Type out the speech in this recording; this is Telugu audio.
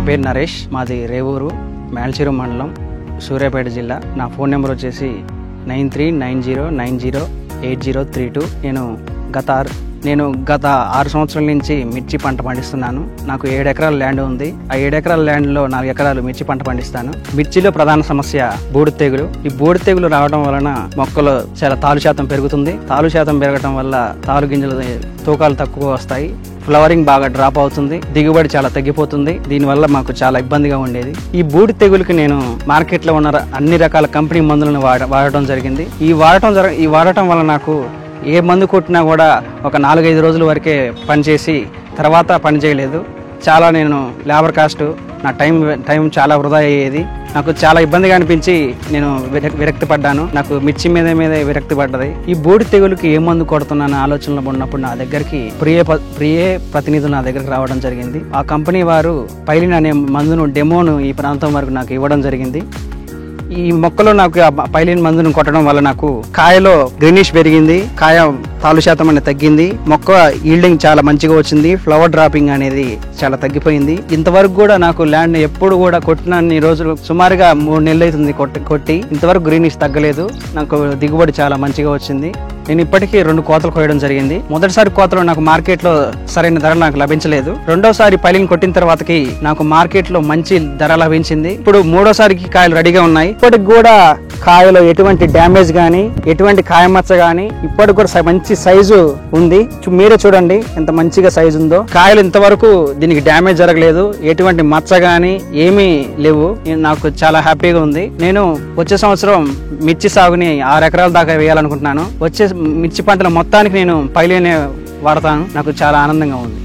పేరు నరేష్, మాది రేవూరు, మేల్చెరు మండలం, సూర్యాపేట జిల్లా. నా ఫోన్ నెంబర్ వచ్చేసి 9390908032. నేను గత 6 సంవత్సరాల నుంచి మిర్చి పంట పండిస్తున్నాను. నాకు 7 ఎకరాల ల్యాండ్ ఉంది. ఆ 7 ఎకరాల ల్యాండ్లో 4 ఎకరాలు మిర్చి పంట పండిస్తాను. మిర్చిలో ప్రధాన సమస్య బూడిద తెగులు. ఈ బూడిద తెగులు రావడం వలన మొక్కలు చాలా తాలు శాతం పెరుగుతుంది. తాలు శాతం పెరగడం వల్ల తాలు గింజలు తూకాలు తక్కువ వస్తాయి. ఫ్లవరింగ్ బాగా డ్రాప్ అవుతుంది. దిగుబడి చాలా తగ్గిపోతుంది. దీనివల్ల మాకు చాలా ఇబ్బందిగా ఉండేది. ఈ బూడిద తెగులుకి నేను మార్కెట్లో ఉన్న అన్ని రకాల కంపెనీ మందులను వాడటం జరిగింది. ఈ వాడటం వల్ల నాకు ఏ మందు కొట్టినా కూడా ఒక 4-5 రోజుల వరకే పనిచేసి తర్వాత పని చేయలేదు. చాలా నేను లేబర్ కాస్ట్, నా టైం చాలా వృధా అయ్యేది. నాకు చాలా ఇబ్బందిగా అనిపించి నేను విరక్తి పడ్డాను. నాకు మిర్చి మీదే విరక్తి పడ్డది. ఈ బూడిద తెగులుకి ఏ మందు కొడుతున్నాను ఆలోచనలో ఉన్నప్పుడు నా దగ్గరికి ప్రియే ప్రతినిధులు నా దగ్గరికి రావడం జరిగింది. ఆ కంపెనీ వారు పైలిన్ అనే మందును డెమోను ఈ ప్రాంతం వరకు నాకు ఇవ్వడం జరిగింది. ఈ మొక్కలో నాకు పైలిన్ మందును కొట్టడం వల్ల నాకు కాయలో గ్రీనిష్ పెరిగింది, కాయ తాలు శాతం అనేది తగ్గింది, మొక్క ఈల్డింగ్ చాలా మంచిగా వచ్చింది, ఫ్లవర్ డ్రాపింగ్ అనేది చాలా తగ్గిపోయింది. ఇంతవరకు కూడా నాకు ల్యాండ్ ఎప్పుడు కూడా కొట్టినన్ని రోజులు సుమారుగా 3 నెలలు అవుతుంది కొట్టి ఇంతవరకు గ్రీనిష్ తగ్గలేదు. నాకు దిగుబడి చాలా మంచిగా వచ్చింది. నేను ఇప్పటికీ 2 కోతలు కోయడం జరిగింది. మొదటిసారి కోతలో నాకు మార్కెట్లో సరైన ధర నాకు లభించలేదు. రెండోసారి పైలింగ్ కొట్టిన తర్వాతకి నాకు మార్కెట్లో మంచి ధర లభించింది. ఇప్పుడు 3వసారికి కాయలు రెడీగా ఉన్నాయి. ఇప్పటికి కూడా కాయలో ఎటువంటి డ్యామేజ్ గానీ, ఎటువంటి కాయమచ్చ గానీ ఇప్పటికి కూడా మంచి సైజు ఉంది. మీరే చూడండి ఎంత మంచిగా సైజు ఉందో. కాయలు ఇంతవరకు దీనికి డ్యామేజ్ జరగలేదు, ఎటువంటి మచ్చ గానీ ఏమీ లేవు. నాకు చాలా హ్యాపీగా ఉంది. నేను వచ్చే సంవత్సరం మిర్చి సాగుని 6 ఎకరాల దాకా వేయాలనుకుంటున్నాను. వచ్చే మిర్చి పంటల మొత్తానికి నేను పైలినే వాడతాను. నాకు చాలా ఆనందంగా ఉంది.